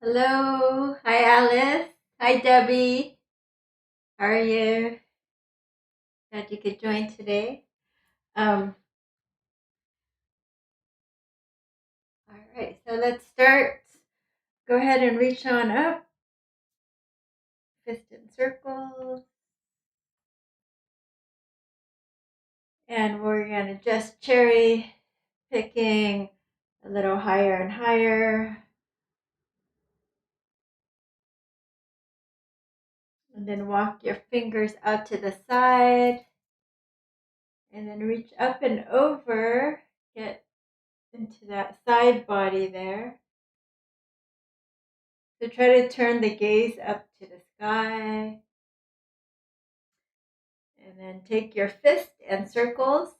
Hello. Hi, Alice. Hi, Debbie. How are you? Glad you could join today. Um, all right, so let's start. Go ahead and reach on up, fist in circles, and we're going to just cherry picking a little higher and higher. And then walk your fingers out to the side, and then reach up and over. Get into that side body there. So try to turn the gaze up to the sky. And then take your fist and circles.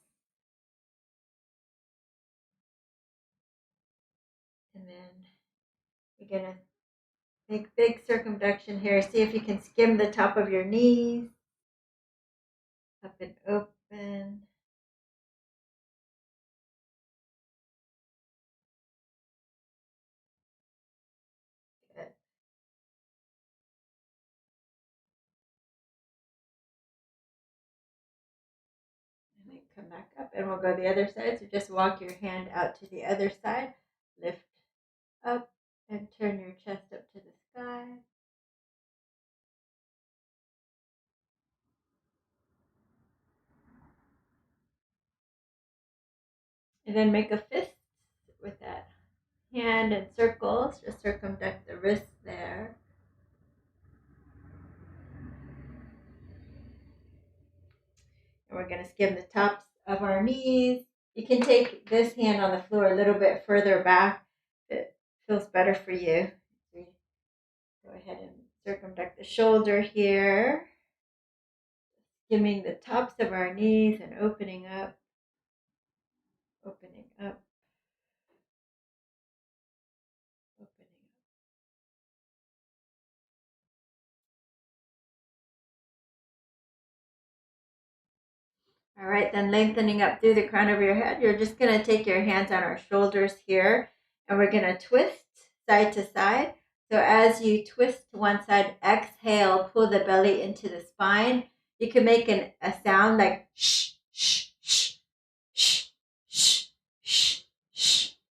And then you're going to make big circumduction here. See if you can skim the top of your knees. Up and open. Good. And then come back up and we'll go the other side. So just walk your hand out to the other side. Lift up and turn your chest up to the sky. And then make a fist with that hand in circles. Just circumduct the wrist there. And we're going to skim the tops of our knees. You can take this hand on the floor a little bit further back if it feels better for you. Go ahead and circumduct the shoulder here, skimming the tops of our knees and opening up, opening up, opening up. All right, then lengthening up through the crown of your head. You're just going to take your hands on our shoulders here, and we're going to twist side to side. So as you twist to one side, exhale, pull the belly into the spine. You can make a sound like shh, shh, shh, shh, shh, shh, shh, shh,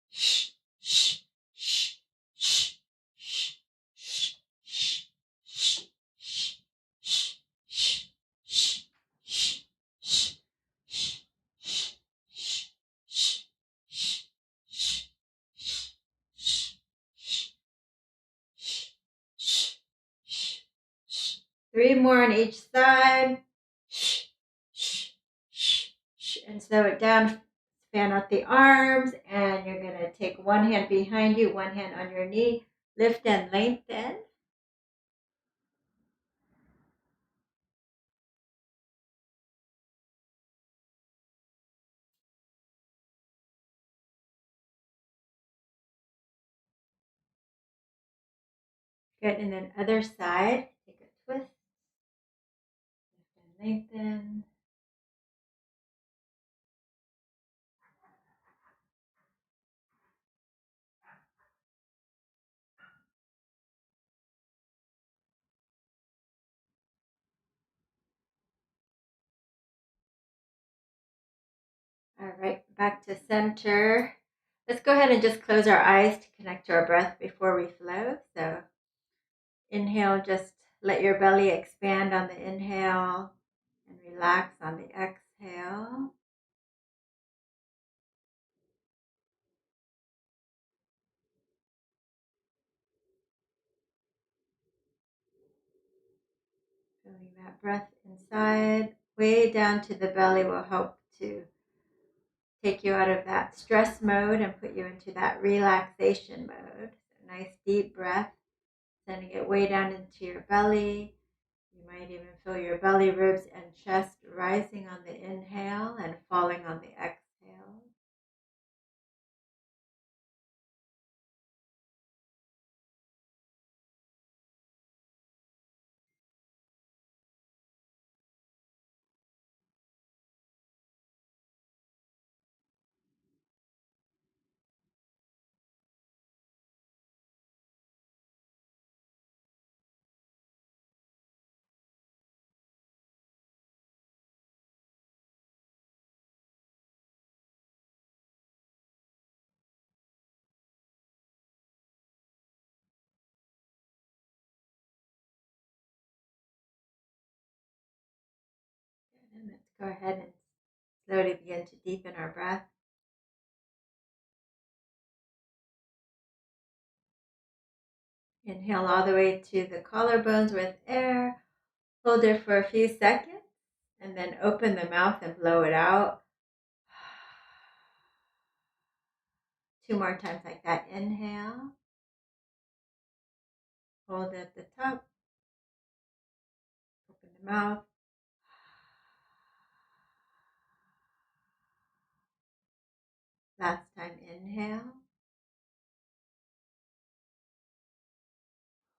shh, shh, shh, shh, shh, Three more on each side. And slow it down. Fan out the arms. And you're going to take one hand behind you, one hand on your knee. Lift and lengthen. Good. And then other side. Take a twist. Lift and lengthen. All right, back to center. Let's go ahead and just close our eyes to connect to our breath before we flow. So inhale, just let your belly expand on the inhale and relax on the exhale. Feeling that breath inside, way down to the belly will help to take you out of that stress mode and put you into that relaxation mode. So nice deep breath, sending it way down into your belly. You might even feel your belly, ribs, and chest rising on the inhale and falling on the exhale. And let's go ahead and slowly begin to deepen our breath. Inhale all the way to the collarbones with air. Hold there for a few seconds and then open the mouth and blow it out. 2 more times like that. Inhale. Hold at the top. Open the mouth. Last time, inhale.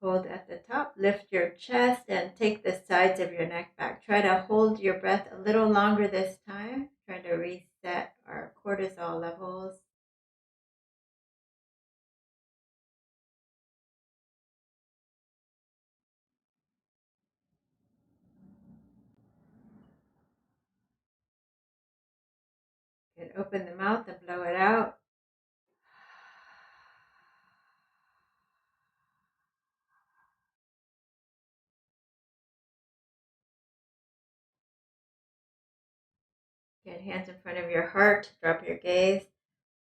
Hold at the top. Lift your chest and take the sides of your neck back. Try to hold your breath a little longer this time. Try to reset our cortisol levels. Good. Open the mouth and blow it out. Good. Hands in front of your heart. Drop your gaze.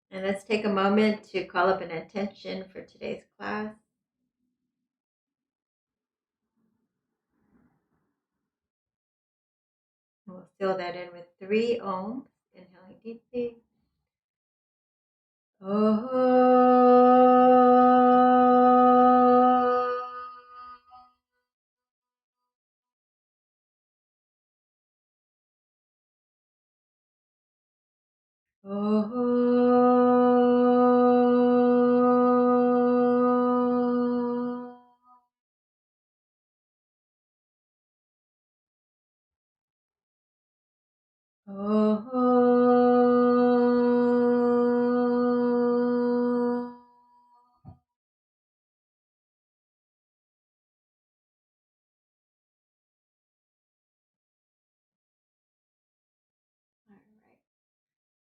And let's take a moment to call up an intention for today's class. We'll seal that in with 3 ohms. Inhaling deeply.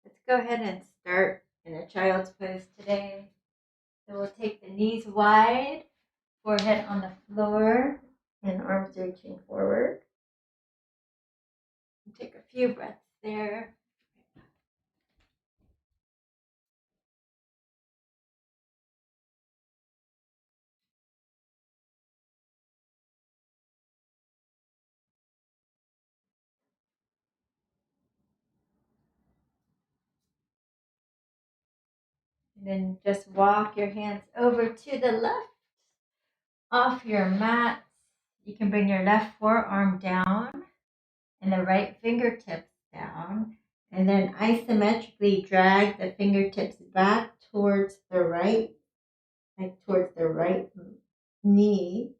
Let's go ahead and start in a child's pose today. So we'll take the knees wide, forehead on the floor, and arms reaching forward. And take a few breaths there. And then just walk your hands over to the left, off your mat. You can bring your left forearm down and the right fingertips down. And then isometrically drag the fingertips back towards the right, like towards the right knee.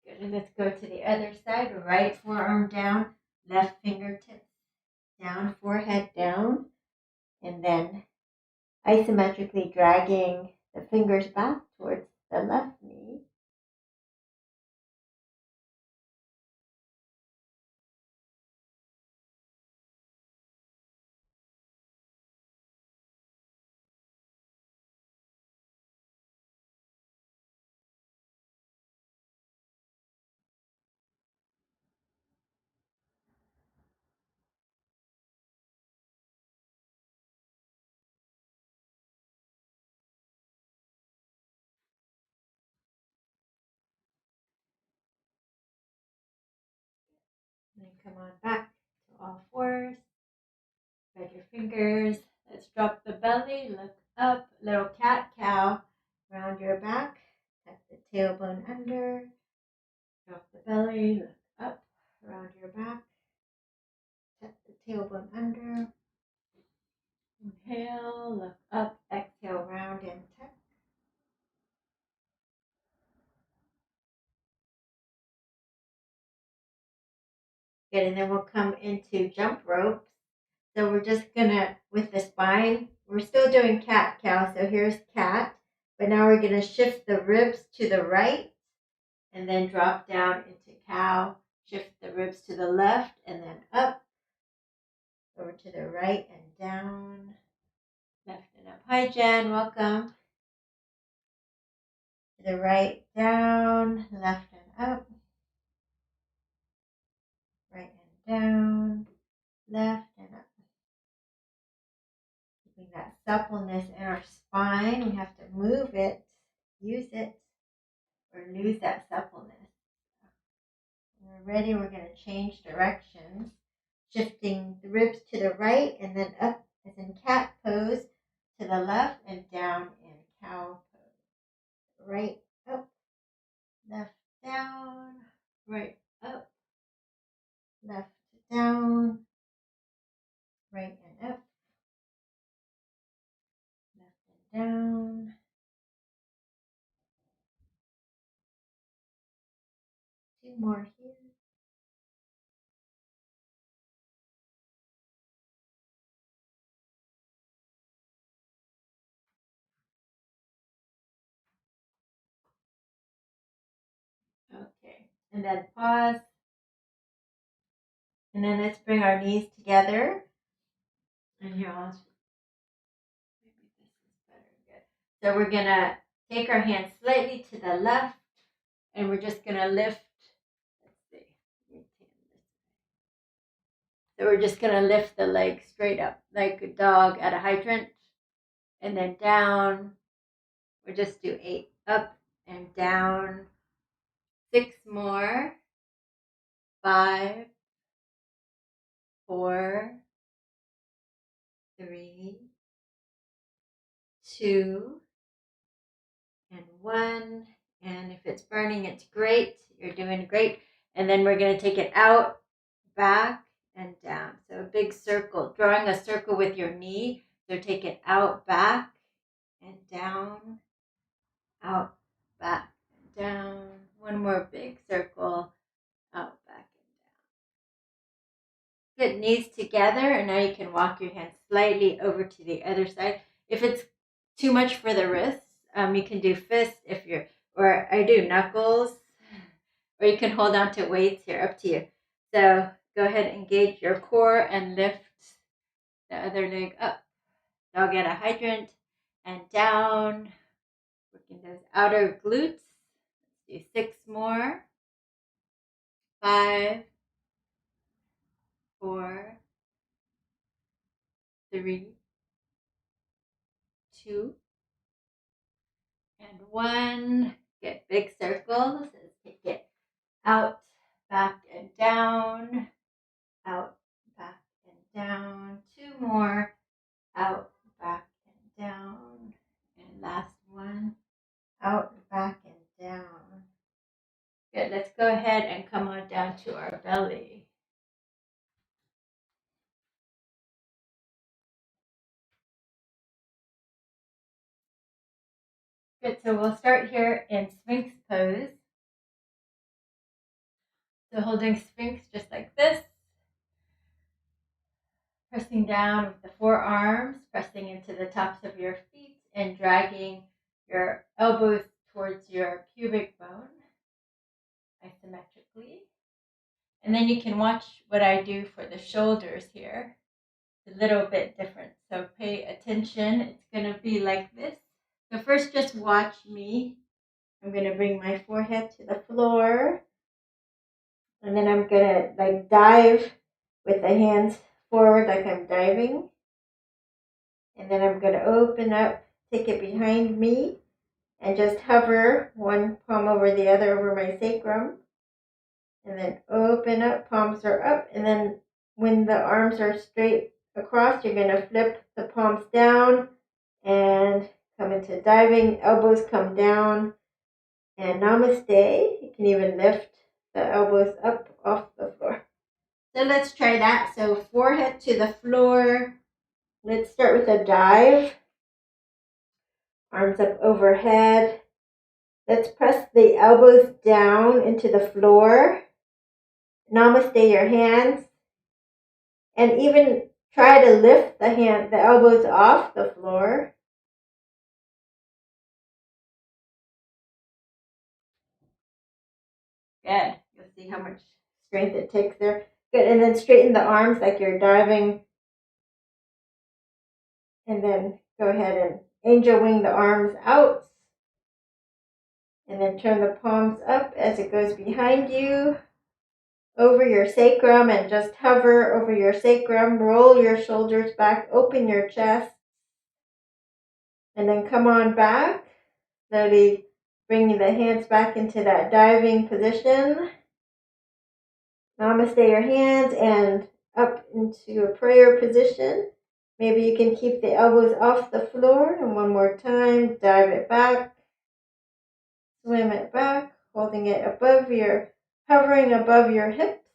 Good, and let's go to the other side. Right forearm down, left fingertips down, forehead down, and then isometrically dragging the fingers back towards the left knee. And then come on back to all fours. Spread your fingers. Let's drop the belly, look up, little cat-cow. Round your back, tuck the tailbone under. Drop the belly, look up, round your back. Tuck the tailbone under. Inhale, look up, exhale, round and tuck. Good, and then we'll come into jump ropes. So we're just gonna, with the spine, we're still doing cat-cow, so here's cat, but now we're gonna shift the ribs to the right and then drop down into cow. Shift the ribs to the left and then up, over to the right and down, left and up. Hi, Jen, welcome. To the right, down, left and up, right and down, left and up. Keeping that suppleness in our spine. We have to move it, use it, or lose that suppleness. When we're ready, we're going to change directions, shifting the ribs to the right and then up as in cat pose, to the left and down in cow pose. Right, up, left, down, right, up, left, down, right and up, left and down. Two more here. Okay, and then pause. And then let's bring our knees together. And here, maybe this is better. Good. So we're going to take our hands slightly to the left, and we're just going to lift. Let's see. So we're just going to lift the leg straight up like a dog at a hydrant, and then down. We'll just do 8 up and down. 6 more. 5, 4, 3, 2, and 1. And if it's burning, it's great. You're doing great. And then we're going to take it out, back, and down. So a big circle, drawing a circle with your knee. So take it out, back, and down, out, back, and down. One more big circle, out, back, and down. Good, knees together, and now you can walk your hands slightly over to the other side. If it's too much for the wrists, you can do fists if you're, or I do knuckles, or you can hold on to weights here, up to you. So go ahead and engage your core and lift the other leg up. Dog at a hydrant and down, working those outer glutes. Let's do 6 more. 5, 4, 3, 2, and 1. Get big circles. Let's take it out, back, and down. Out, back, and down. 2 more. Out, back, and down. And last one. Out, back, and down. Good. Let's go ahead and come on down to our belly. Good. So we'll start here in Sphinx pose. So holding Sphinx just like this. Pressing down with the forearms, pressing into the tops of your feet and dragging your elbows towards your pubic bone isometrically. And then you can watch what I do for the shoulders here. It's a little bit different. So pay attention. It's going to be like this. So first just watch me. I'm going to bring my forehead to the floor. And then I'm going to dive with the hands forward like I'm diving. And then I'm going to open up, take it behind me, and just hover one palm over the other over my sacrum. And then open up, palms are up. And then when the arms are straight across, you're going to flip the palms down and come into diving. Elbows come down. And namaste. You can even lift the elbows up off the floor. So let's try that. So forehead to the floor. Let's start with a dive. Arms up overhead. Let's press the elbows down into the floor. Namaste your hands. And even try to lift the elbows off the floor. Good. You'll see how much strength it takes there. Good, and then straighten the arms like you're diving. And then go ahead and angel wing the arms out. And then turn the palms up as it goes behind you, over your sacrum, and just hover over your sacrum. Roll your shoulders back, open your chest, and then come on back. Slowly bringing the hands back into that diving position. Namaste your hands and up into a prayer position. Maybe you can keep the elbows off the floor. And one more time, dive it back. Swim it back, holding it hovering above your hips.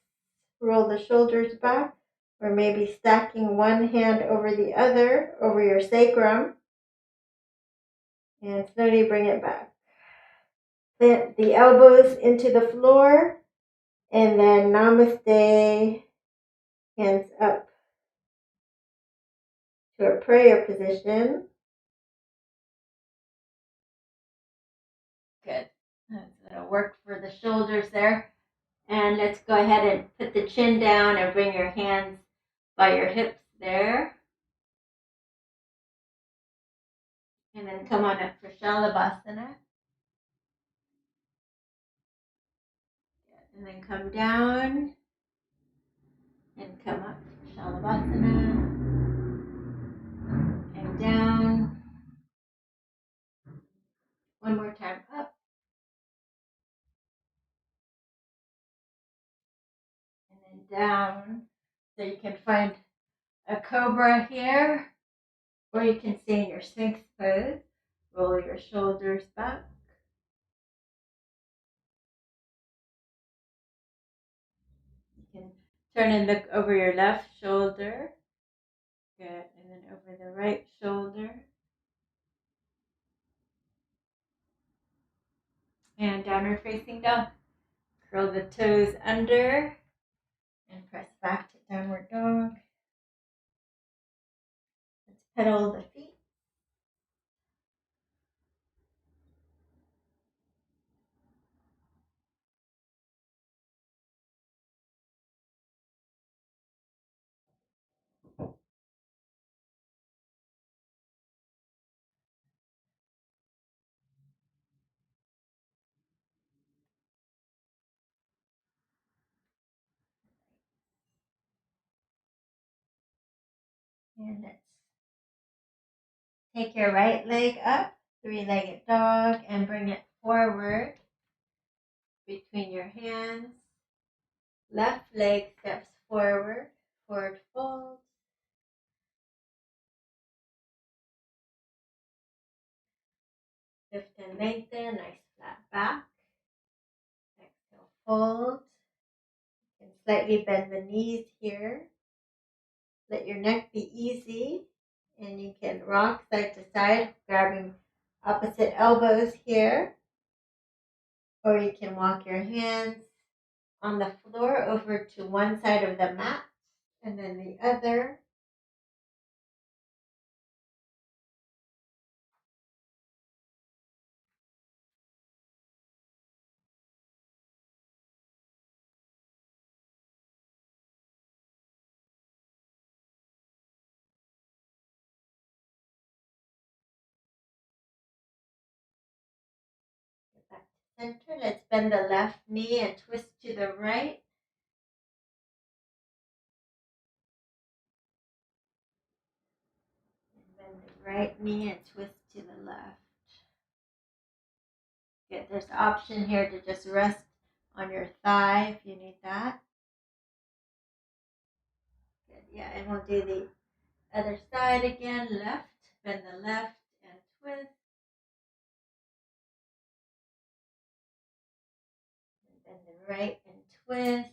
Roll the shoulders back, or maybe stacking one hand over the other, over your sacrum. And slowly bring it back. Plant the elbows into the floor, and then namaste, hands up to a prayer position. Good. That's going to work for the shoulders there. And let's go ahead and put the chin down and bring your hands by your hips there. And then come on up for Shalabhasana. And then come down and come up for Shalabhasana. And down. One more time up. And then down. So you can find a cobra here, or you can stay in your Sphinx pose. Roll your shoulders back. You can turn and look over your left shoulder. Good. And then over the right shoulder. And downward facing dog. Curl the toes under and press back to downward dog. Let's pedal the feet. And let's take your right leg up, three-legged dog, and bring it forward between your hands. Left leg steps forward, forward fold. Lift and lengthen, nice flat back. Exhale, fold. You can slightly bend the knees here. Let your neck be easy, and you can rock side to side, grabbing opposite elbows here. Or you can walk your hands on the floor over to one side of the mat and then the other. Get back to center. Let's bend the left knee and twist to the right. And bend the right knee and twist to the left. Good. There's the option here to just rest on your thigh if you need that. Good. Yeah, and we'll do the other side again. Left. Bend the left and twist. And bend the right and twist.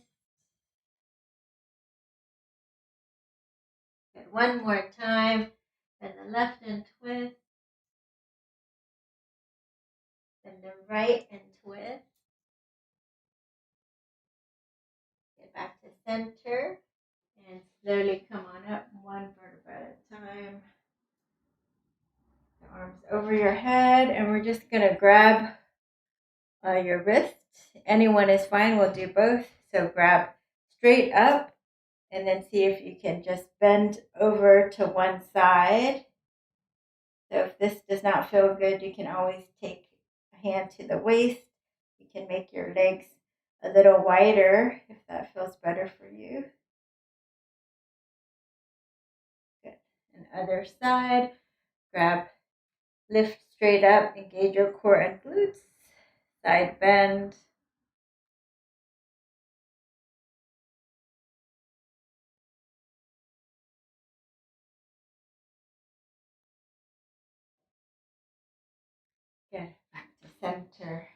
Good. One more time. Bend the left and twist. Bend the right and twist. Get back to center. And slowly come on up, one vertebra at a time. The arms over your head, and we're just going to grab your wrists. Anyone is fine. We'll do both So grab straight up and then see if you can just bend over to one side. So if this does not feel good, you can always take a hand to the waist. You can make your legs a little wider if that feels better for you. Good. And other side, lift straight up, engage your core and glutes, side bend. Good. Back to center.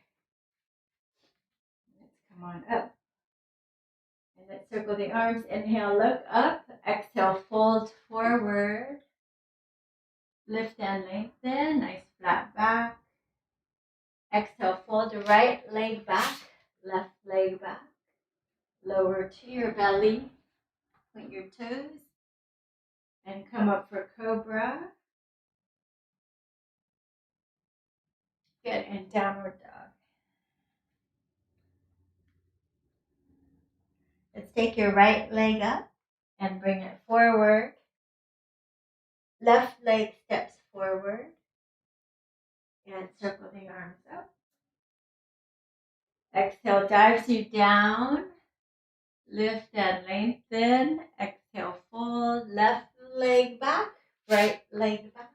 Let's come on up. And let's circle the arms. Inhale, look up. Exhale, fold forward. Lift and lengthen. Nice flat back. Exhale, fold the right leg back, left leg back. Lower to your belly. Point your toes. And come up for cobra. Good. And downward dog. Let's take your right leg up and bring it forward. Left leg steps forward. And circle the arms up. Exhale, dives you down. Lift and lengthen. Exhale, fold. Left leg back. Right leg back.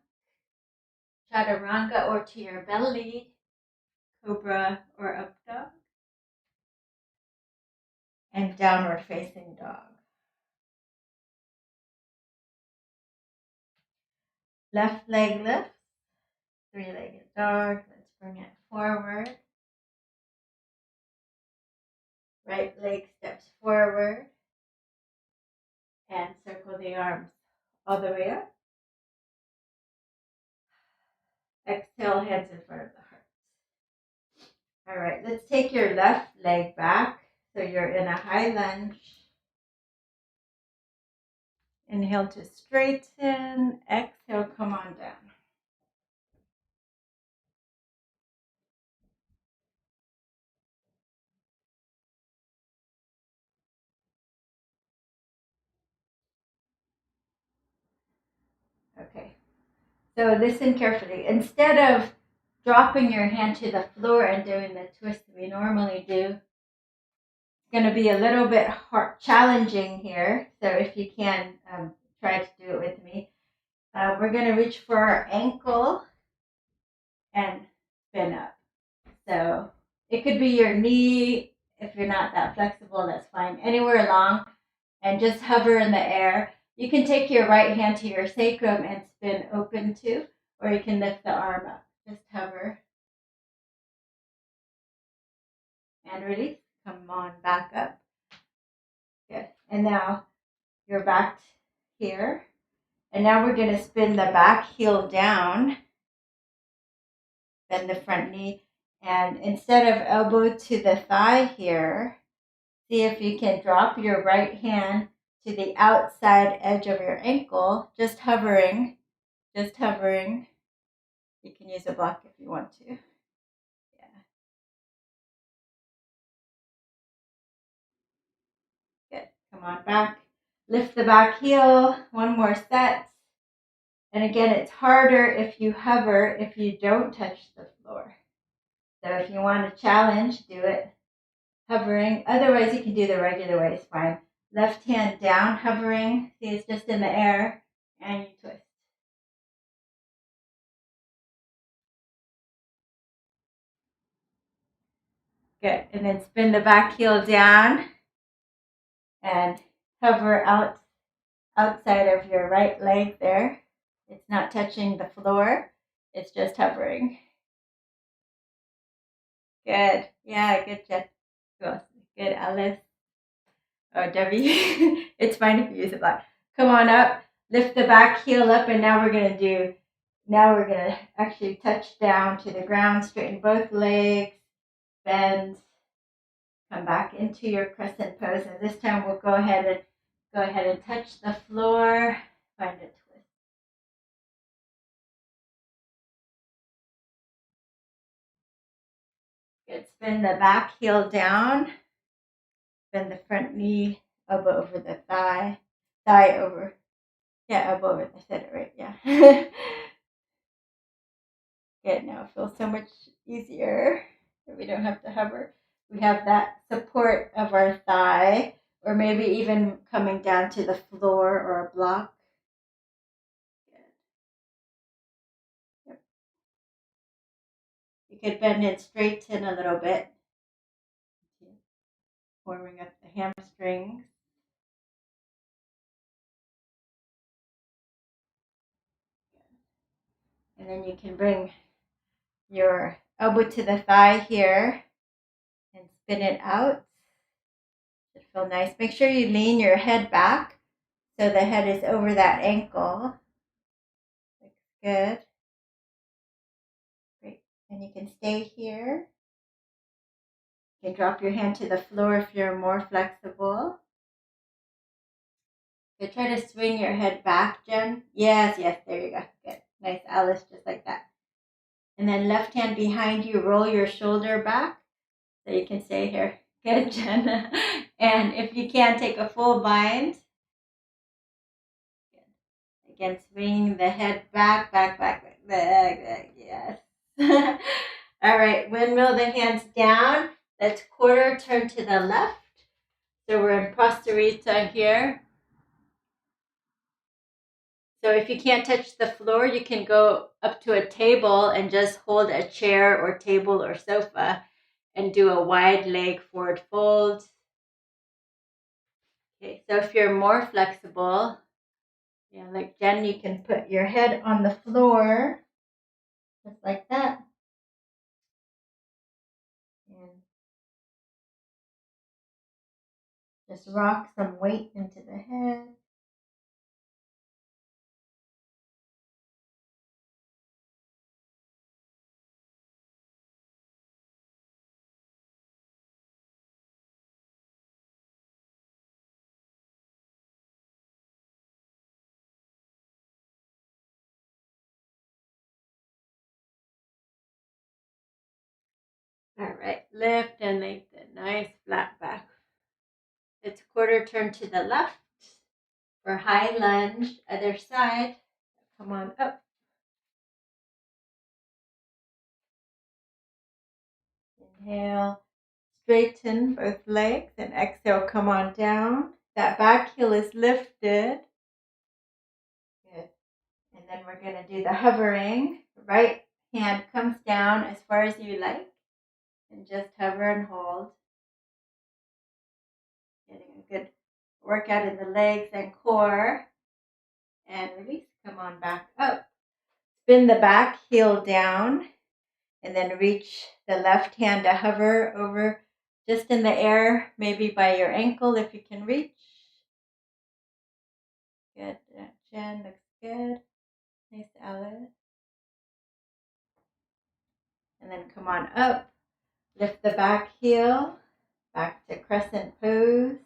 Chaturanga or to your belly. Cobra or up dog. And downward facing dog. Left leg lifts. Three-legged dog. Let's bring it forward. Right leg steps forward. And circle the arms all the way up. Exhale, hands in front of the heart. All right, let's take your left leg back. So you're in a high lunge. Inhale to straighten. Exhale, come on down. Okay, so listen carefully. Instead of dropping your hand to the floor and doing the twist we normally do, it's going to be a little bit challenging here. So if you can, try to do it with me. We're going to reach for our ankle and spin up. So it could be your knee. If you're not that flexible, that's fine. Anywhere along, and just hover in the air. You can take your right hand to your sacrum and spin open too, or you can lift the arm up. Just hover. And release. Come on, back up. Good. And now you're back here. And now we're going to spin the back heel down. Bend the front knee. And instead of elbow to the thigh here, see if you can drop your right hand to the outside edge of your ankle, just hovering. Just hovering. You can use a block if you want to. Yeah. Good. Come on back. Lift the back heel. One more set. And again, it's harder if you hover, if you don't touch the floor. So if you want to challenge, do it hovering. Otherwise, you can do the regular way. It's fine. Left hand down, hovering. See, it's just in the air. And you twist. Good. And then spin the back heel down and hover outside of your right leg there. It's not touching the floor. It's just hovering. Good. Yeah, good job. Good, Alice. Oh, Debbie. It's fine if you use a block. Come on up. Lift the back heel up, and now we're going to actually touch down to the ground. Straighten both legs. Bend. Come back into your crescent pose, and this time we'll go ahead and touch the floor. Find a twist. Good. Spin the back heel down. bend the front knee, elbow over the thigh, thigh over, yeah, elbow over, I said it right, yeah. Good, now it feels so much easier. We don't have to hover. We have that support of our thigh, or maybe even coming down to the floor or a block. Good. Yep. You could bend it straighten a little bit, warming up the hamstrings. And then you can bring your elbow to the thigh here and spin it out. Should feel nice. Make sure you lean your head back so the head is over that ankle. Looks good. Great. And you can stay here. You can drop your hand to the floor if you're more flexible. So try to swing your head back, Jen. Yes, there you go. Good. Nice, Alice, just like that. And then left hand behind you, roll your shoulder back so you can stay here. Good, Jen. And if you can, take a full bind. Good. Again, swing the head back. Yes. All right, windmill the hands down. Let's quarter turn to the left. So we're in Pastarita here. So if you can't touch the floor, you can go up to a table and just hold a chair or table or sofa and do a wide leg forward fold. Okay, so if you're more flexible, yeah, like Jen, you can put your head on the floor, just like that. And just rock some weight into the head. All right, lift and lengthen. Nice flat back. It's quarter turn to the left for high lunge. Other side. Come on up. Inhale, straighten both legs, and exhale, come on down. That back heel is lifted. Good. And then we're going to do the hovering. Right hand comes down as far as you like, and just hover and hold. Getting a good workout in the legs and core. And release. Come on back up. Spin the back heel down, and then reach the left hand to hover over just in the air, maybe by your ankle if you can reach. Good. That chin looks good. Nice, Alice. And then come on up. Lift the back heel. Back to crescent pose.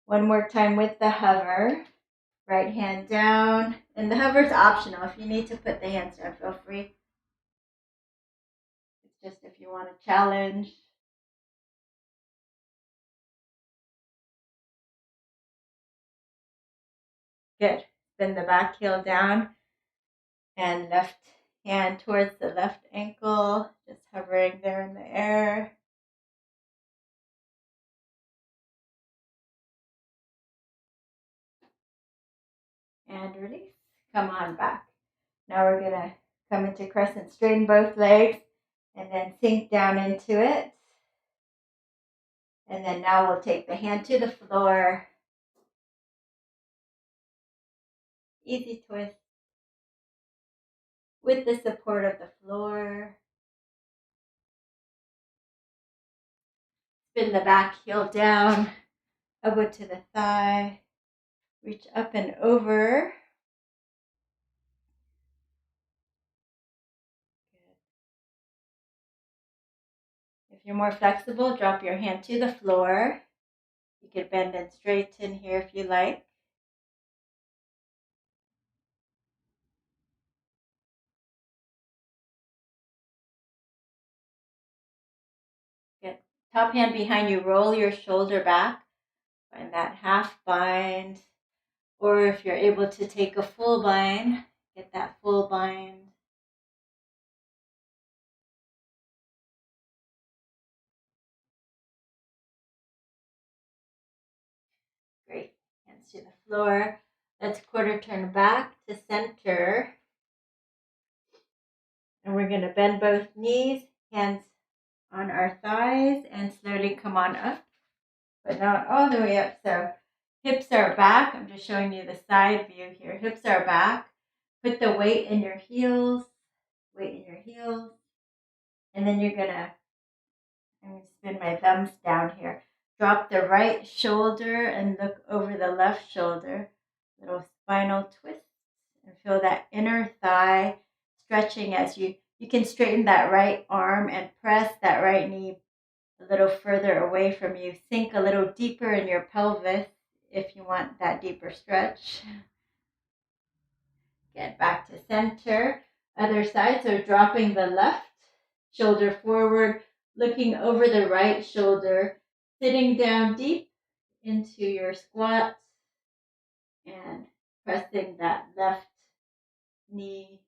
One more time with the hover. Right hand down. And the hover is optional. If you need to put the hands down, feel free. It's just if you want to challenge. Good. Spin the back heel down. And left hand towards the left ankle. Just hovering there in the air. And release. Come on back. Now we're going to come into crescent, straighten both legs, and then sink down into it. And then now we'll take the hand to the floor. Easy twist with the support of the floor. Spin the back heel down, elbow to the thigh. Reach up and over. If you're more flexible, drop your hand to the floor. You could bend and straighten here if you like. Good. Top hand behind you, roll your shoulder back. Find that half bind. Or if you're able to take a full bind, get that full bind. Great. Hands to the floor. Let's quarter turn back to center. And we're going to bend both knees, hands on our thighs, and slowly come on up, but not all the way up. So hips are back. I'm just showing you the side view here. Hips are back. Put the weight in your heels, and then I'm going to spin my thumbs down here. Drop the right shoulder and look over the left shoulder. Little spinal twist, and feel that inner thigh stretching as you can straighten that right arm and press that right knee a little further away from you. Sink a little deeper in your pelvis if you want that deeper stretch. Get back to center. Other side, so dropping the left shoulder forward, looking over the right shoulder, sitting down deep into your squat and pressing that left knee,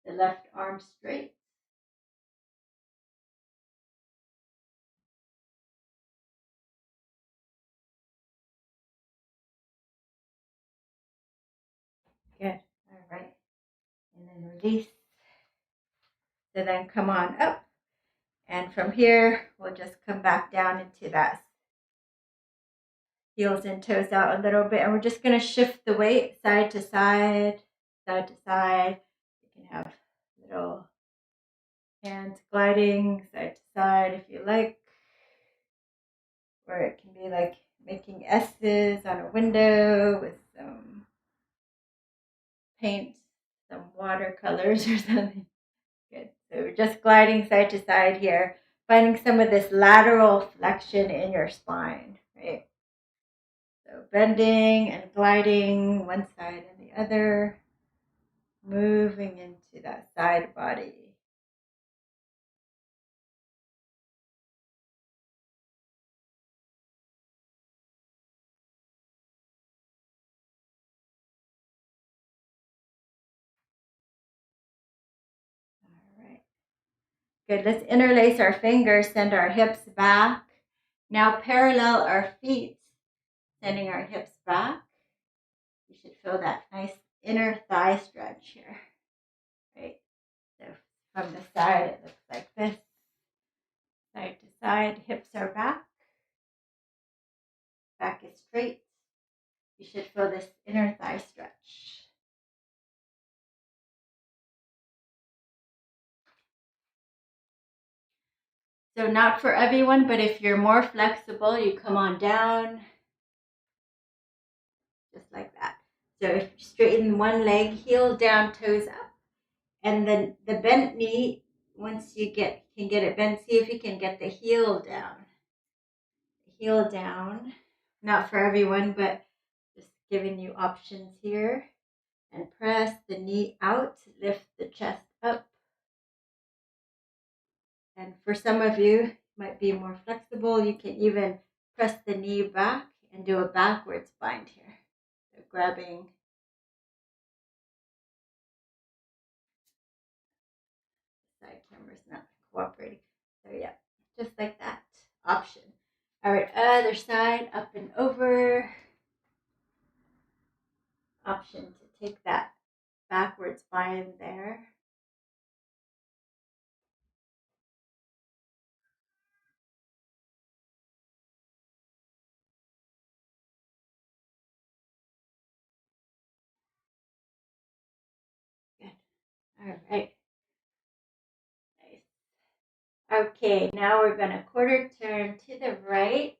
the left arm straight. Good. All right. And then release. So then come on up. And from here, we'll just come back down into that heels and toes out a little bit. And we're just going to shift the weight side to side, side to side. You can have little hands gliding side to side if you like. Or it can be like making S's on a window with some paint, some watercolors or something. Good. So we're just gliding side to side here, finding some of this lateral flexion in your spine, right? So bending and gliding one side and the other, moving into that side body. All right. Good. Let's interlace our fingers, send our hips back. Now parallel our feet, sending our hips back. You should feel that nice inner thigh stretch here, right? So from the side, it looks like this. Side to side, hips are back. Back is straight. You should feel this inner thigh stretch. So not for everyone, but if you're more flexible, you come on down. Just like that. So if you straighten one leg, heel down, toes up. And then the bent knee, once you can get it bent, see if you can get the heel down. Heel down. Not for everyone, but just giving you options here. And press the knee out, lift the chest up. And for some of you, might be more flexible. You can even press the knee back and do a backwards bind here. So grabbing. Side camera's not cooperating. So yeah, just like that. Option. All right, other side, up and over. Option to take that backwards bind there. Good. All right. Nice. Okay, now we're going to quarter turn to the right.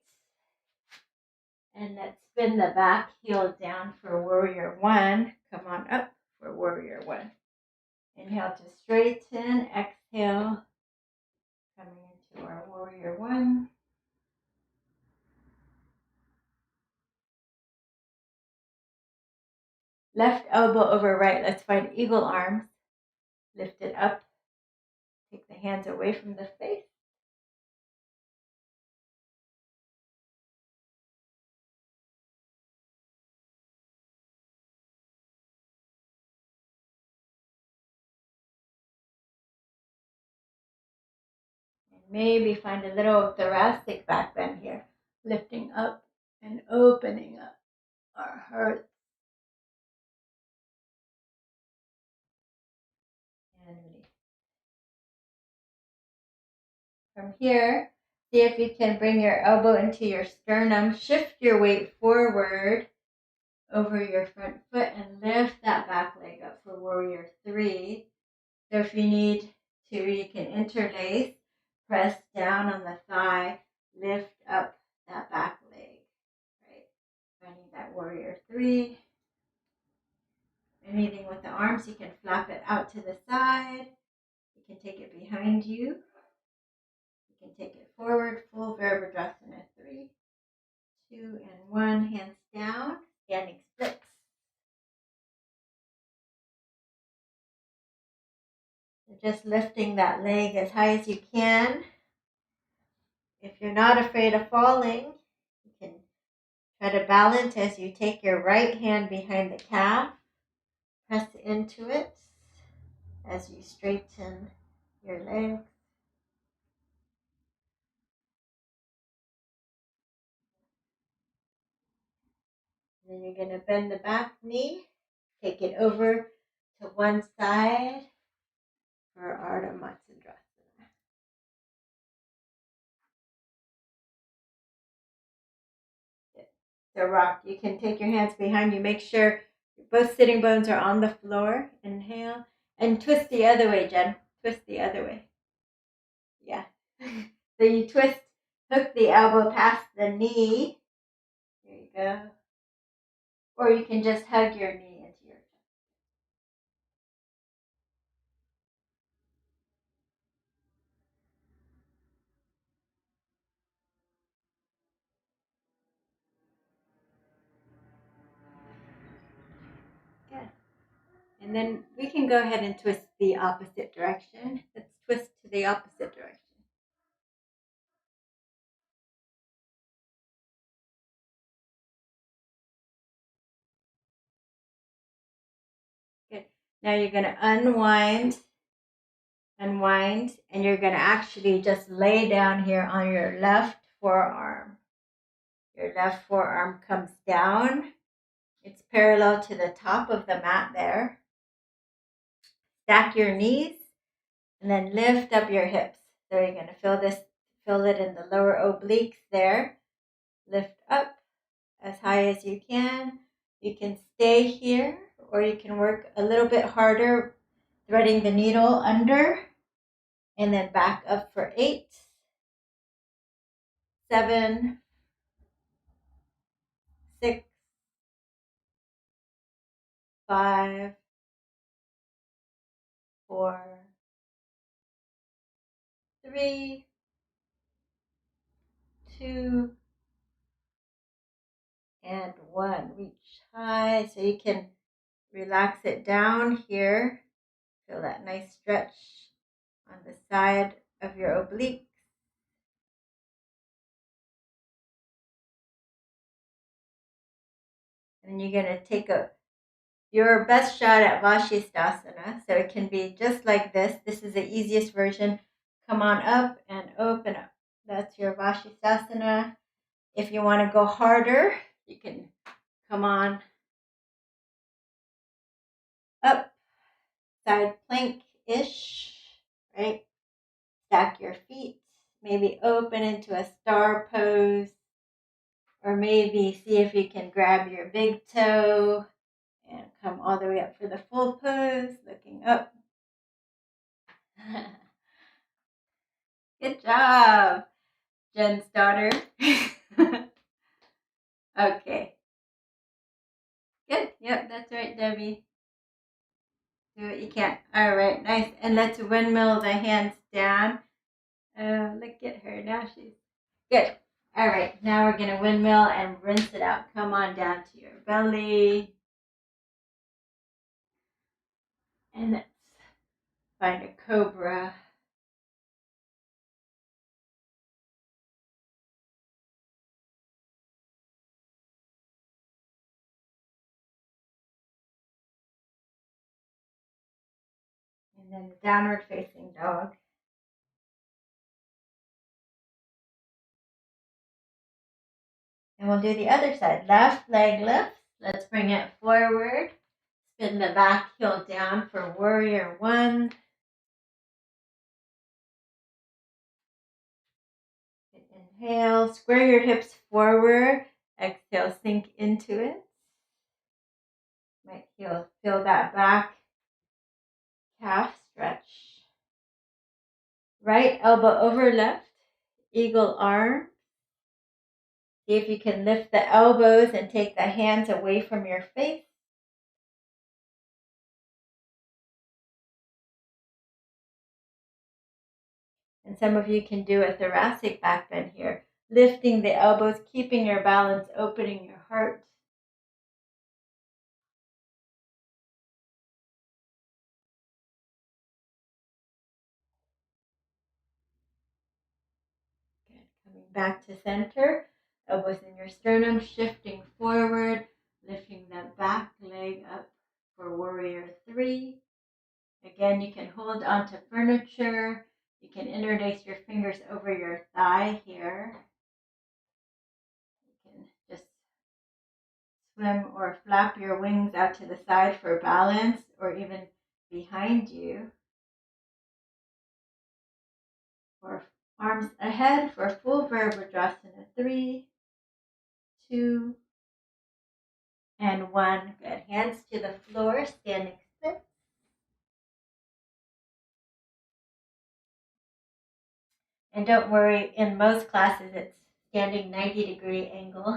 And let's spin the back heel down for warrior one. Come on up for warrior one. Inhale to straighten. Exhale. Coming into our warrior one. Left elbow over right. Let's find eagle arms. Lift it up. Take the hands away from the face. Maybe find a little thoracic back bend here, lifting up and opening up our heart and release. From here, see if you can bring your elbow into your sternum, shift your weight forward over your front foot and lift that back leg up for warrior 3. So if you need to, you can interlace, press down on the thigh, lift up that back leg, right? Finding that warrior 3. Anything with the arms, you can flap it out to the side. You can take it behind you. You can take it forward, full Virabhadrasana 3, 2, and 1. Hands down, standing splits. So just lifting that leg as high as you can. If you're not afraid of falling, you can try to balance as you take your right hand behind the calf. Press into it as you straighten your legs. Then you're going to bend the back knee. Take it over to one side for Ardha Matsyendrasana. So rock. You can take your hands behind you. Make sure both sitting bones are on the floor. Inhale. And twist the other way, Jen. Twist the other way. Yeah. So you twist, hook the elbow past the knee. There you go. Or you can just hug your knee into your chest. Good. And then we can go ahead and twist the opposite direction. Let's twist to the opposite direction. Good. Now you're going to unwind, and you're going to actually just lay down here on your left forearm. Your left forearm comes down. It's parallel to the top of the mat there. Stack your knees and then lift up your hips. So you're going to feel it in the lower obliques there. Lift up as high as you can. You can stay here, or you can work a little bit harder, threading the needle under, and then back up for 8, 7, 6, 5, 4, 3, 2, and 1. Reach high so you can relax it down here. Feel that nice stretch on the side of your oblique. And you're going to take your best shot at Vashisthasana. So it can be just like this. This is the easiest version. Come on up and open up. That's your Vashisthasana. If you want to go harder, you can come on up, side plank-ish, right? Stack your feet, maybe open into a star pose, or maybe see if you can grab your big toe and come all the way up for the full pose, looking up. Good job, Jen's daughter. Okay. Good. Yep, that's right, Debbie. Do what you can. All right, nice. And let's windmill the hands down. Look at her. Now she's good. All right, now we're going to windmill and rinse it out. Come on down to your belly. And let's find a cobra. And then the downward facing dog. And we'll do the other side. Left leg lifts. Let's bring it forward. Spin the back heel down for warrior one. Inhale, square your hips forward. Exhale, sink into it. Might feel that back calf stretch. Right elbow over left, eagle arm. See if you can lift the elbows and take the hands away from your face. And some of you can do a thoracic back bend here, lifting the elbows, keeping your balance, opening your heart. Good. Coming back to center, elbows in your sternum, shifting forward, lifting the back leg up for warrior three. Again, you can hold onto furniture. You can interlace your fingers over your thigh here. You can just swim or flap your wings out to the side for balance, or even behind you. Or arms ahead for full Virabhadrasana. 3, 2, and 1. Good. Hands to the floor, standing splits. And don't worry, in most classes it's standing 90-degree angle,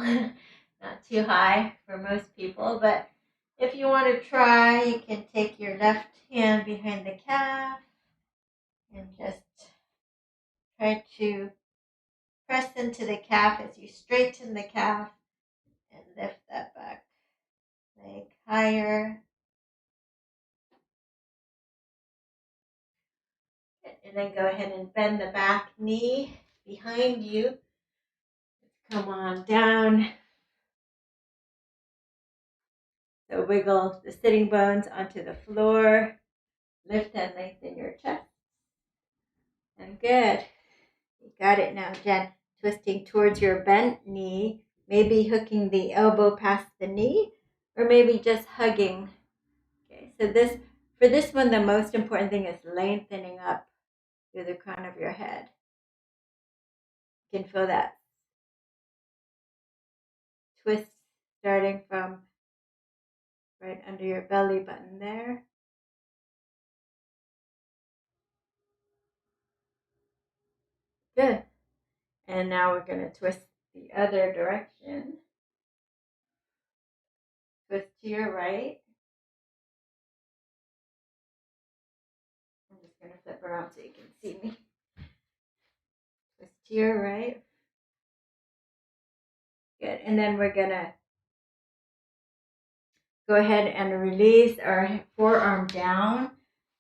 not too high for most people. But if you want to try, you can take your left hand behind the calf and just try to press into the calf as you straighten the calf and lift that back leg higher. And then go ahead and bend the back knee behind you. Come on down. So wiggle the sitting bones onto the floor. Lift and lengthen your chest. And good. You got it now, Jen. Twisting towards your bent knee. Maybe hooking the elbow past the knee. Or maybe just hugging. Okay, so for this one, the most important thing is lengthening up through the crown of your head. You can feel that twist starting from right under your belly button there. Good. And now we're going to twist the other direction. Twist to your right. I'm just going to flip around so you can see me. Twist to your right. Good. And then we're going to go ahead and release our forearm down.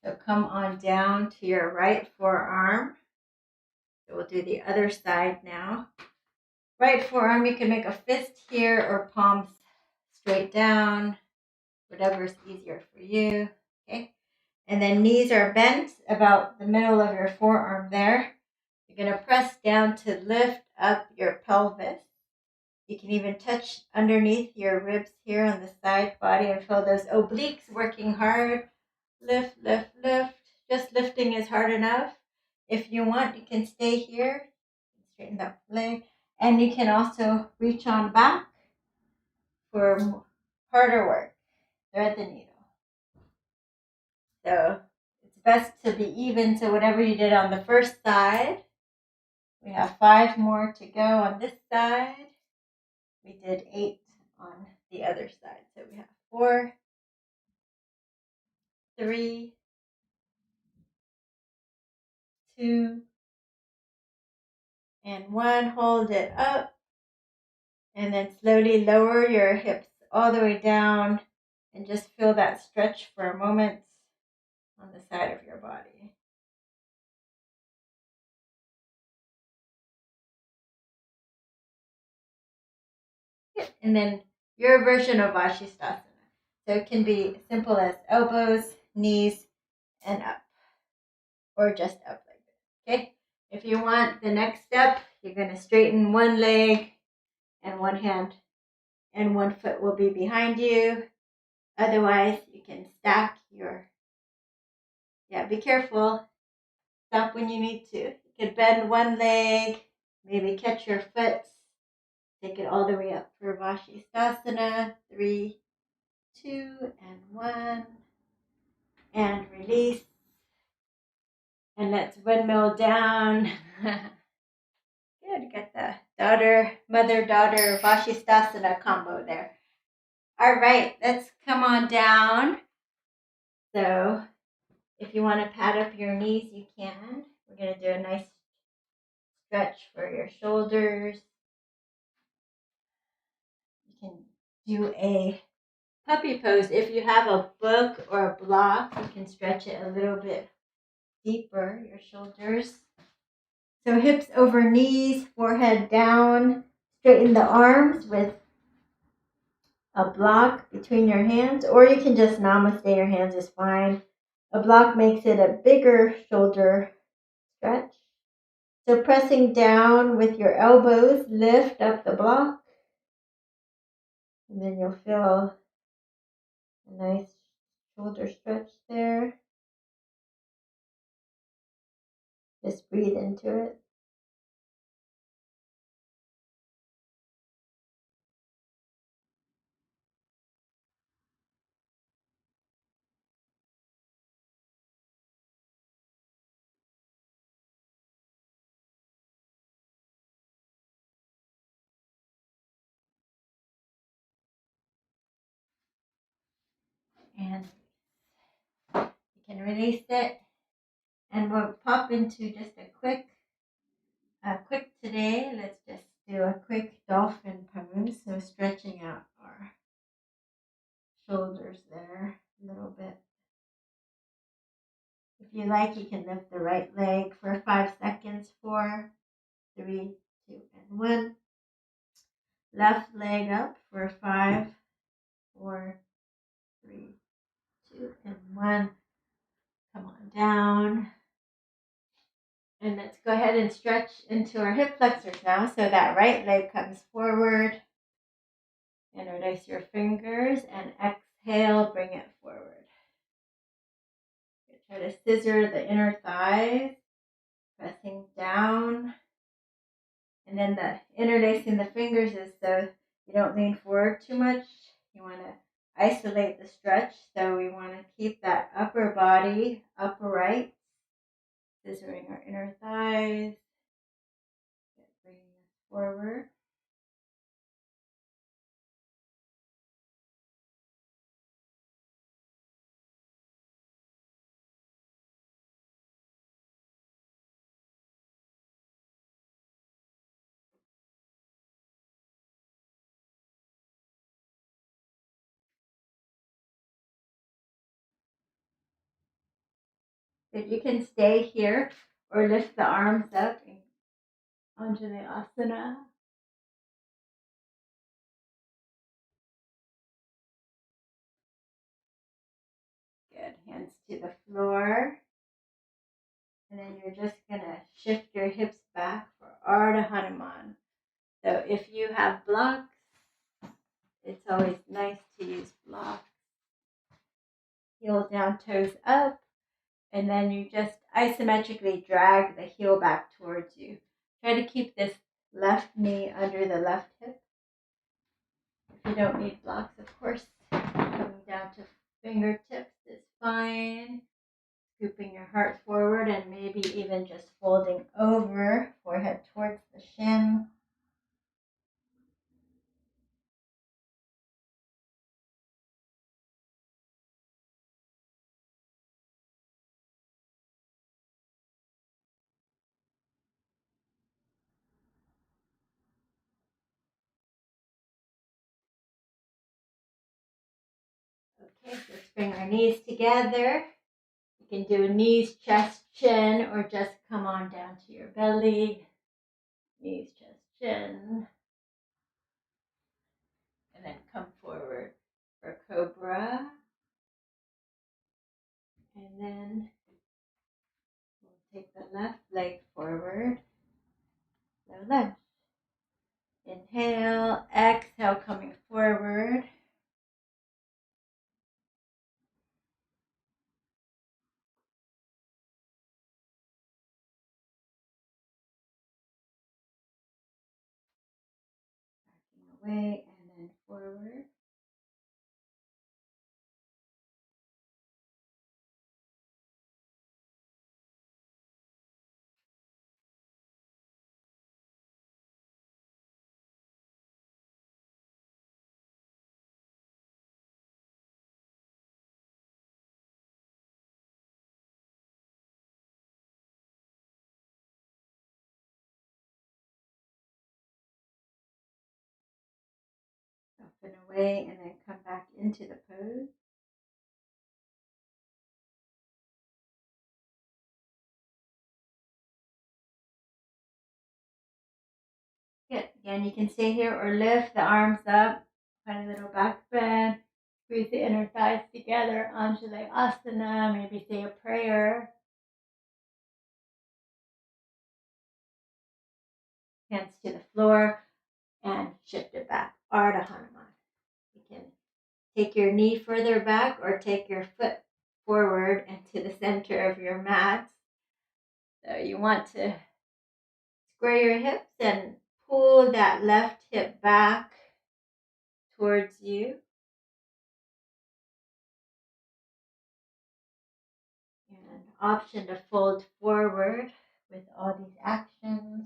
So come on down to your right forearm. So we'll do the other side now. Right forearm, you can make a fist here or palms straight down, whatever is easier for you. Okay. And then knees are bent about the middle of your forearm there. You're going to press down to lift up your pelvis. You can even touch underneath your ribs here on the side body and feel those obliques working hard. Lift, lift, lift. Just lifting is hard enough. If you want, you can stay here. Straighten that leg. And you can also reach on back for harder work. Thread the needle. So it's best to be even. So whatever you did on the first side, we have 5 more to go on this side. We did 8 on the other side. So we have 4, 3, 2, and 1. Hold it up. And then slowly lower your hips all the way down and just feel that stretch for a moment on the side of your body. And then your version of Vashisthasana. So it can be simple as elbows, knees, and up. Or just up like this. Okay? If you want the next step, you're going to straighten one leg and one hand and one foot will be behind you. Otherwise, you can stack your, be careful. Stop when you need to. You can bend one leg, maybe catch your foot, take it all the way up for Vashisthasana. 3, 2, and 1. And release. And let's windmill down. Good, get the mother-daughter Vashisthasana combo there. All right, let's come on down. So if you want to pad up your knees, you can. We're going to do a nice stretch for your shoulders. You can do a puppy pose. If you have a book or a block, you can stretch it a little bit deeper, your shoulders. So hips over knees, forehead down. Straighten the arms with a block between your hands, or you can just namaste your hands is fine. A block makes it a bigger shoulder stretch. So pressing down with your elbows, lift up the block. And then you'll feel a nice shoulder stretch there. Just breathe into it. And you can release it. And we'll pop into just a quick today. Let's just do a quick dolphin pose. So stretching out our shoulders there a little bit. If you like, you can lift the right leg for 5 seconds. 4, 3, 2, and 1. Left leg up for 5, 4, 3, 2, and 1. Come on down. And let's go ahead and stretch into our hip flexors now. So that right leg comes forward. Interlace your fingers and exhale, bring it forward. Try to scissor the inner thighs, pressing down. And then the interlacing the fingers is so you don't lean forward too much. You want to isolate the stretch. So we want to keep that upper body upright. Scissoring our inner thighs. Bringing this forward. If you can stay here or lift the arms up onto the asana. Good. Hands to the floor. And then you're just going to shift your hips back for Ardha Hanuman. So if you have blocks, it's always nice to use blocks. Heel down, toes up. And then you just isometrically drag the heel back towards you. Try to keep this left knee under the left hip. If you don't need blocks, of course, coming down to fingertips is fine. Scooping your heart forward and maybe even just folding over, forehead towards the shin. Okay, let's bring our knees together. You can do knees, chest, chin, or just come on down to your belly. Knees, chest, chin. And then come forward for cobra. And then we'll take the left leg forward. So lunge. Inhale. Inhale, exhale, coming forward. Backing away and then forward. Up and away and then come back into the pose. Good. Again, you can stay here or lift the arms up. Find a little back bend. Squeeze the inner thighs together. Anjali Asana. Maybe say a prayer. Hands to the floor and shift it back. Ardha Hanuman. You can take your knee further back or take your foot forward and to the center of your mat. So you want to square your hips and pull that left hip back towards you. And option to fold forward with all these actions.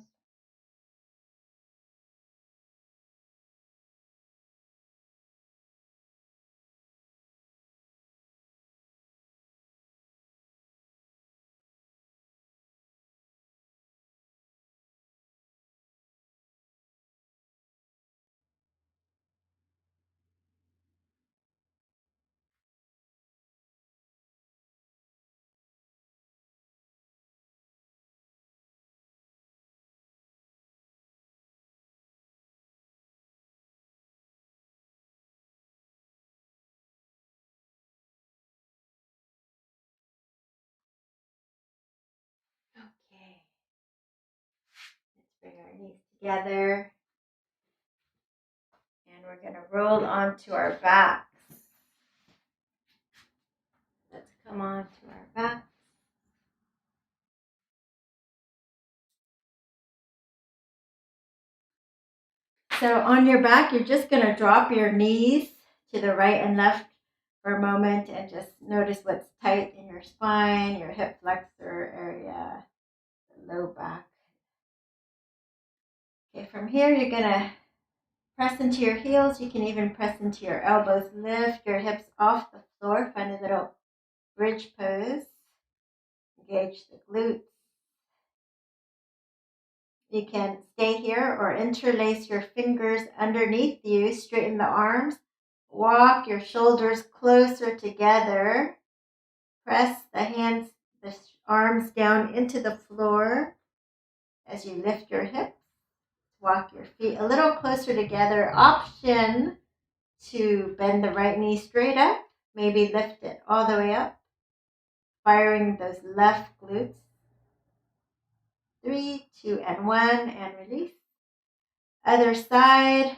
Okay. Let's bring our knees together. And we're going to roll onto our backs. Let's come onto our backs. So on your back, you're just going to drop your knees to the right and left for a moment and just notice what's tight in your spine, your hip flexor area, the low back. Okay, from here, you're going to press into your heels. You can even press into your elbows. Lift your hips off the floor. Find a little bridge pose. Engage the glutes. You can stay here or interlace your fingers underneath you. Straighten the arms. Walk your shoulders closer together. Press the arms down into the floor as you lift your hips. Walk your feet a little closer together. Option to bend the right knee straight up. Maybe lift it all the way up. Firing those left glutes. 3, 2, and 1, and release. Other side,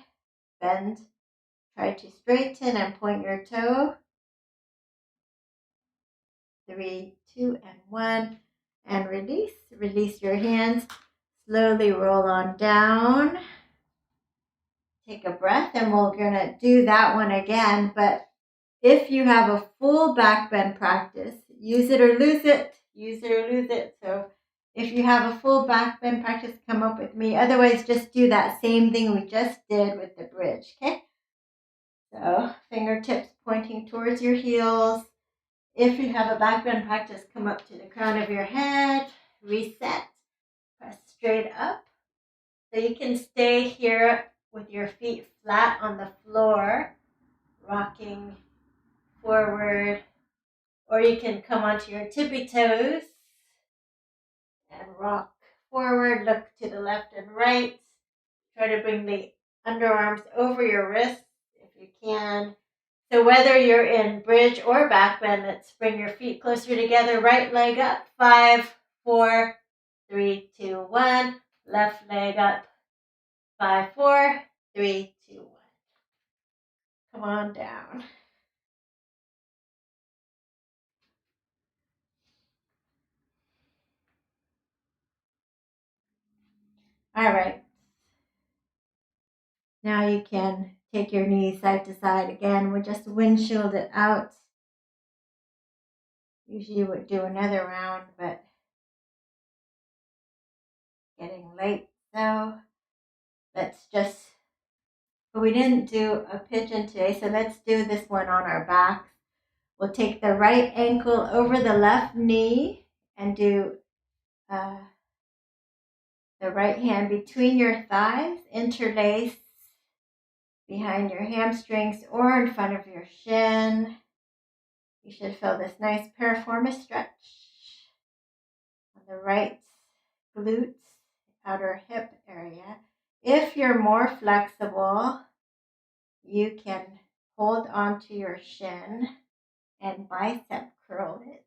bend. Try to straighten and point your toe. 3, 2, and 1, and release. Release your hands. Slowly roll on down. Take a breath, and we're going to do that one again. But if you have a full back bend practice, use it or lose it. Use it or lose it. So if you have a full back bend practice, come up with me. Otherwise, just do that same thing we just did with the bridge, okay? So fingertips pointing towards your heels. If you have a back bend practice, come up to the crown of your head. Reset. Press straight up. So you can stay here with your feet flat on the floor, rocking forward. Or you can come onto your tippy toes and rock forward, look to the left and right. Try to bring the underarms over your wrists if you can. So whether you're in bridge or back bend, let's bring your feet closer together. Right leg up. 5, 4, 3, 2, 1. Left leg up. 5, 4, 3, 2, 1. Come on down. All right. Now you can take your knees side to side again. We just windshield it out. Usually you would do another round, but getting late. So let's just, we didn't do a pigeon today, so let's do this one on our backs. We'll take the right ankle over the left knee and do the right hand between your thighs, interlace behind your hamstrings or in front of your shin. You should feel this nice piriformis stretch on the right glutes, outer hip area. If you're more flexible, you can hold onto your shin and bicep curl it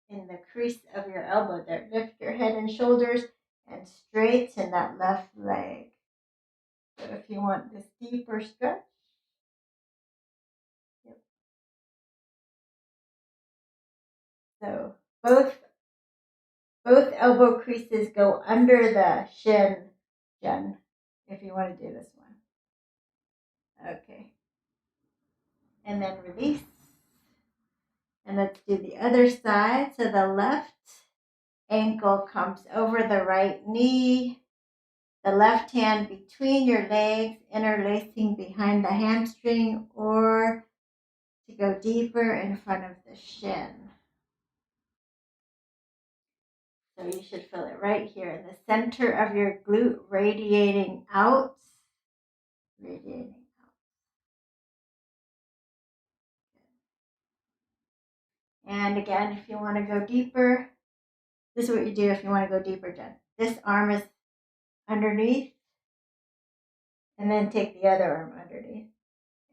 in the crease of your elbow there. Lift your head and shoulders and straighten that left leg. So if you want this deeper stretch, so both elbow creases go under the shin, Jen, if you want to do this one. Okay. And then release. And let's do the other side. So the left ankle comes over the right knee. The left hand between your legs, interlacing behind the hamstring or to go deeper in front of the shin. So you should feel it right here in the center of your glute, radiating out. Radiating out. And again, if you want to go deeper, this is what you do if you want to go deeper, Jen. This arm is underneath, and then take the other arm underneath.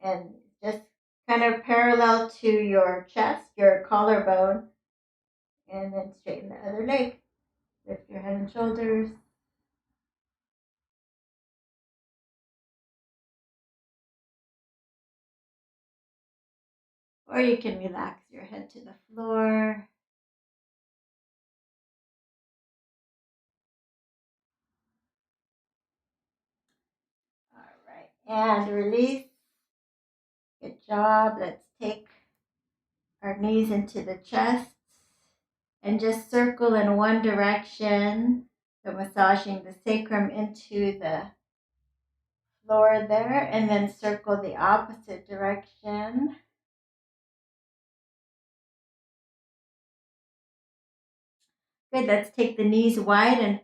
And just kind of parallel to your chest, your collarbone, and then straighten the other leg. Lift your head and shoulders. Or you can relax your head to the floor. All right, and release. Good job. Let's take our knees into the chest and just circle in one direction. So massaging the sacrum into the floor there, and then circle the opposite direction. Good, let's take the knees wide and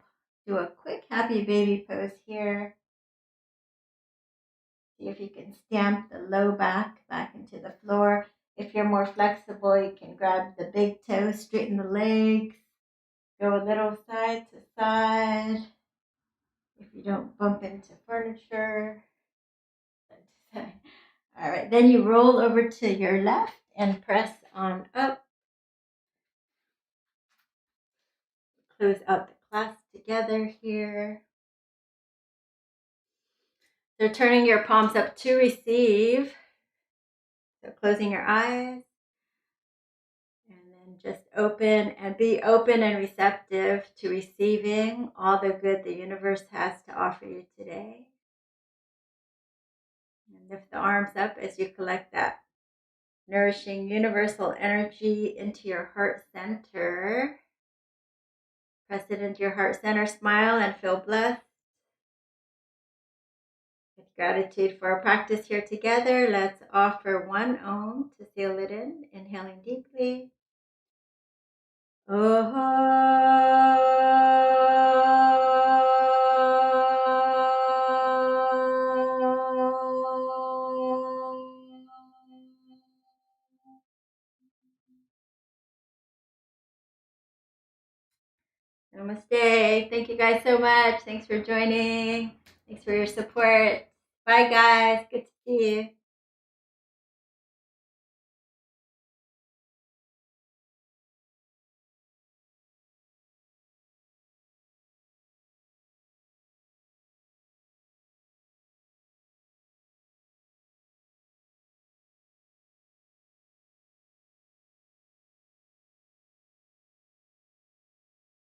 do a quick happy baby pose here. See if you can stamp the low back into the floor. If you're more flexible, you can grab the big toe, straighten the legs, go a little side to side. If you don't bump into furniture. All right, then you roll over to your left and press on up. Close out the clasp together here. So turning your palms up to receive. So closing your eyes. And then just open and be open and receptive to receiving all the good the universe has to offer you today. And lift the arms up as you collect that nourishing universal energy into your heart center. Press it into your heart center, smile and feel blessed. With gratitude for our practice here together, let's offer one Om to seal it in. Inhaling deeply. Namaste. Thank you guys so much. Thanks for joining. Thanks for your support. Bye, guys. Good to see you.